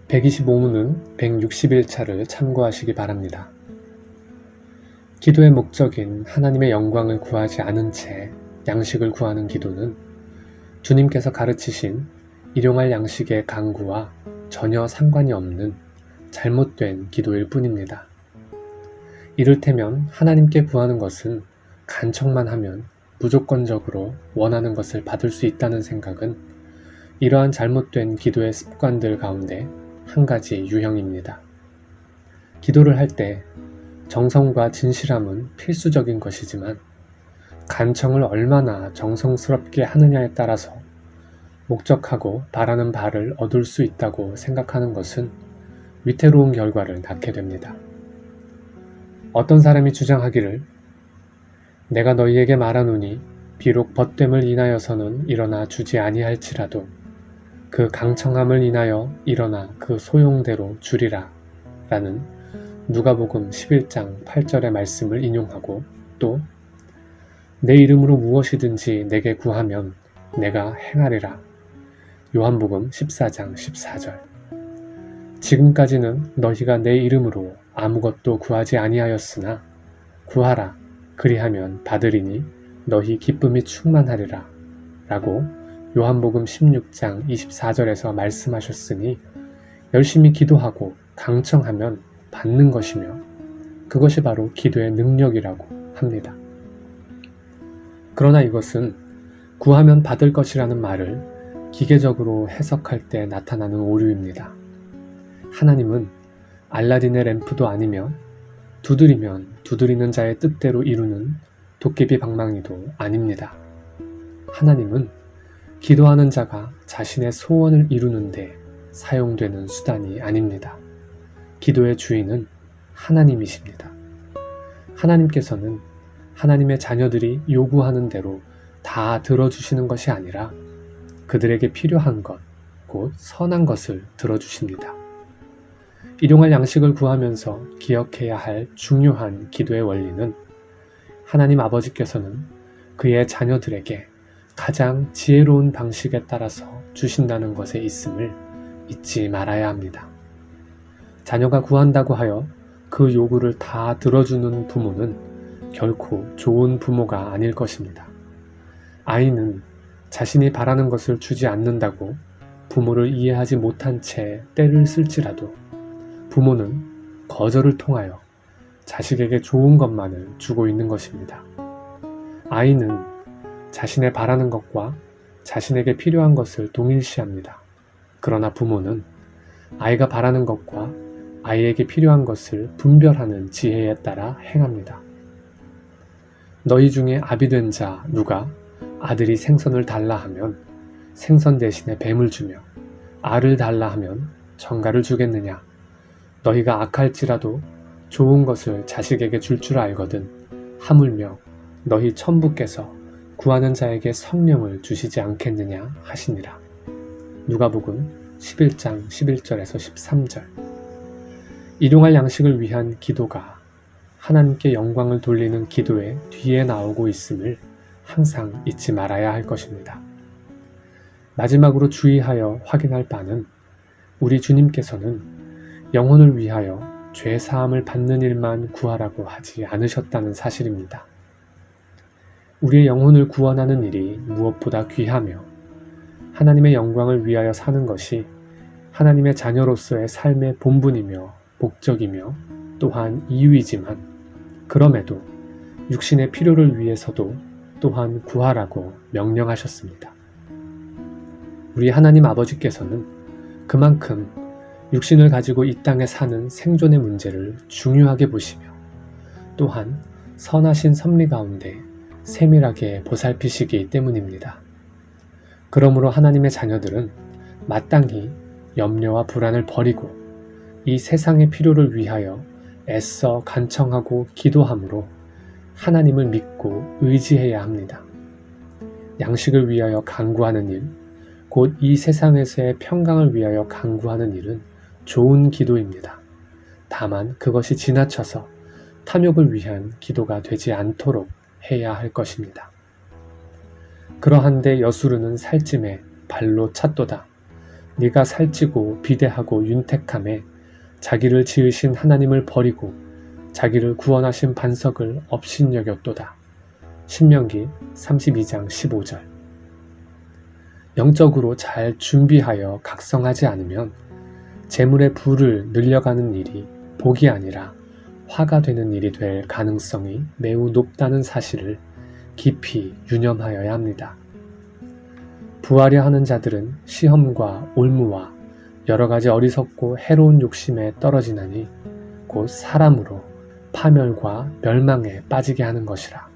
125문은 160일차를 참고하시기 바랍니다. 기도의 목적인 하나님의 영광을 구하지 않은 채 양식을 구하는 기도는 주님께서 가르치신 일용할 양식의 강구와 전혀 상관이 없는 잘못된 기도일 뿐입니다. 이를테면 하나님께 구하는 것은 간청만 하면 무조건적으로 원하는 것을 받을 수 있다는 생각은 이러한 잘못된 기도의 습관들 가운데 한 가지 유형입니다. 기도를 할 때 정성과 진실함은 필수적인 것이지만 간청을 얼마나 정성스럽게 하느냐에 따라서 목적하고 바라는 바를 얻을 수 있다고 생각하는 것은 위태로운 결과를 낳게 됩니다. 어떤 사람이 주장하기를 내가 너희에게 말하노니 비록 벗됨을 인하여서는 일어나 주지 아니할지라도 그 강청함을 인하여 일어나 그 소용대로 주리라 라는 누가복음 11장 8절의 말씀을 인용하고 또 내 이름으로 무엇이든지 내게 구하면 내가 행하리라 요한복음 14장 14절 지금까지는 너희가 내 이름으로 아무것도 구하지 아니하였으나 구하라 그리하면 받으리니 너희 기쁨이 충만하리라 라고 요한복음 16장 24절에서 말씀하셨으니 열심히 기도하고 강청하면 받는 것이며 그것이 바로 기도의 능력이라고 합니다. 그러나 이것은 구하면 받을 것이라는 말을 기계적으로 해석할 때 나타나는 오류입니다. 하나님은 알라딘의 램프도 아니며 두드리면 두드리는 자의 뜻대로 이루는 도깨비 방망이도 아닙니다. 하나님은 기도하는 자가 자신의 소원을 이루는데 사용되는 수단이 아닙니다. 기도의 주인은 하나님이십니다. 하나님께서는 하나님의 자녀들이 요구하는 대로 다 들어주시는 것이 아니라 그들에게 필요한 것, 곧 선한 것을 들어주십니다. 일용할 양식을 구하면서 기억해야 할 중요한 기도의 원리는 하나님 아버지께서는 그의 자녀들에게 가장 지혜로운 방식에 따라서 주신다는 것에 있음을 잊지 말아야 합니다. 자녀가 구한다고 하여 그 요구를 다 들어주는 부모는 결코 좋은 부모가 아닐 것입니다. 아이는 자신이 바라는 것을 주지 않는다고 부모를 이해하지 못한 채 떼를 쓸지라도 부모는 거절을 통하여 자식에게 좋은 것만을 주고 있는 것입니다. 아이는 자신의 바라는 것과 자신에게 필요한 것을 동일시합니다. 그러나 부모는 아이가 바라는 것과 아이에게 필요한 것을 분별하는 지혜에 따라 행합니다. 너희 중에 아비 된 자 누가 아들이 생선을 달라 하면 생선 대신에 뱀을 주며 알을 달라 하면 정갈을 주겠느냐? 너희가 악할지라도 좋은 것을 자식에게 줄 줄 알거든 하물며 너희 천부께서 구하는 자에게 성령을 주시지 않겠느냐 하시니라. 누가복음 11장 11절에서 13절 일용할 양식을 위한 기도가 하나님께 영광을 돌리는 기도의 뒤에 나오고 있음을 항상 잊지 말아야 할 것입니다. 마지막으로 주의하여 확인할 바는 우리 주님께서는 영혼을 위하여 죄 사함을 받는 일만 구하라고 하지 않으셨다는 사실입니다. 우리의 영혼을 구원하는 일이 무엇보다 귀하며 하나님의 영광을 위하여 사는 것이 하나님의 자녀로서의 삶의 본분이며 목적이며 또한 이유이지만 그럼에도 육신의 필요를 위해서도 또한 구하라고 명령하셨습니다. 우리 하나님 아버지께서는 그만큼 육신을 가지고 이 땅에 사는 생존의 문제를 중요하게 보시며 또한 선하신 섭리 가운데 세밀하게 보살피시기 때문입니다. 그러므로 하나님의 자녀들은 마땅히 염려와 불안을 버리고 이 세상의 필요를 위하여 애써 간청하고 기도함으로 하나님을 믿고 의지해야 합니다. 양식을 위하여 간구하는 일, 곧 이 세상에서의 평강을 위하여 간구하는 일은 좋은 기도입니다. 다만 그것이 지나쳐서 탐욕을 위한 기도가 되지 않도록 해야 할 것입니다. 그러한데 여수르는 살찜에 발로 찼도다. 네가 살찌고 비대하고 윤택함에 자기를 지으신 하나님을 버리고 자기를 구원하신 반석을 업신여겼도다. 신명기 32장 15절. 영적으로 잘 준비하여 각성하지 않으면 재물의 부를 늘려가는 일이 복이 아니라 화가 되는 일이 될 가능성이 매우 높다는 사실을 깊이 유념하여야 합니다. 부하려 하는 자들은 시험과 올무와 여러 가지 어리석고 해로운 욕심에 떨어지나니 곧 사람으로 파멸과 멸망에 빠지게 하는 것이라.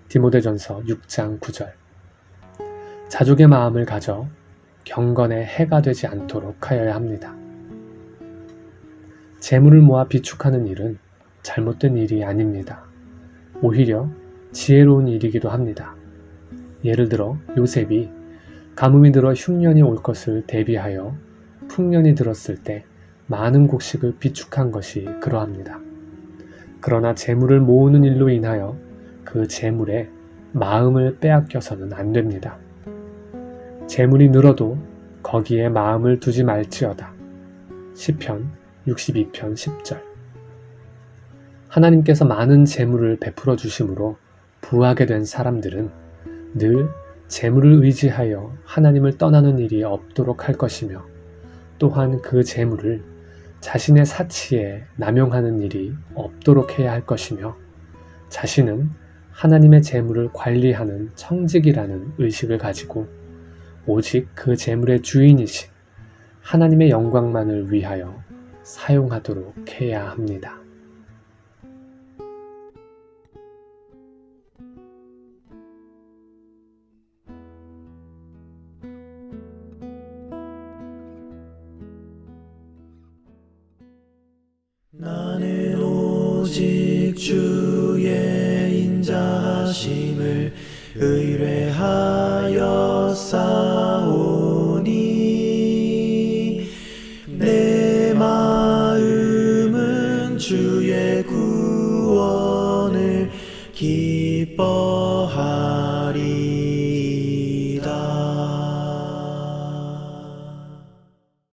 디모데전서 6장 9절. 자족의 마음을 가져 경건에 해가 되지 않도록 하여야 합니다. 재물을 모아 비축하는 일은 잘못된 일이 아닙니다. 오히려 지혜로운 일이기도 합니다. 예를 들어 요셉이 가뭄이 들어 흉년이 올 것을 대비하여 풍년이 들었을 때 많은 곡식을 비축한 것이 그러합니다. 그러나 재물을 모으는 일로 인하여 그 재물에 마음을 빼앗겨서는 안 됩니다. 재물이 늘어도 거기에 마음을 두지 말지어다. 시편 62편 10절. 하나님께서 많은 재물을 베풀어 주심으로 부하게 된 사람들은 늘 재물을 의지하여 하나님을 떠나는 일이 없도록 할 것이며 또한 그 재물을 자신의 사치에 남용하는 일이 없도록 해야 할 것이며 자신은 하나님의 재물을 관리하는 청직이라는 의식을 가지고 오직 그 재물의 주인이신 하나님의 영광만을 위하여 사용하도록 해야 합니다. 나는 오직 주의 인자하심을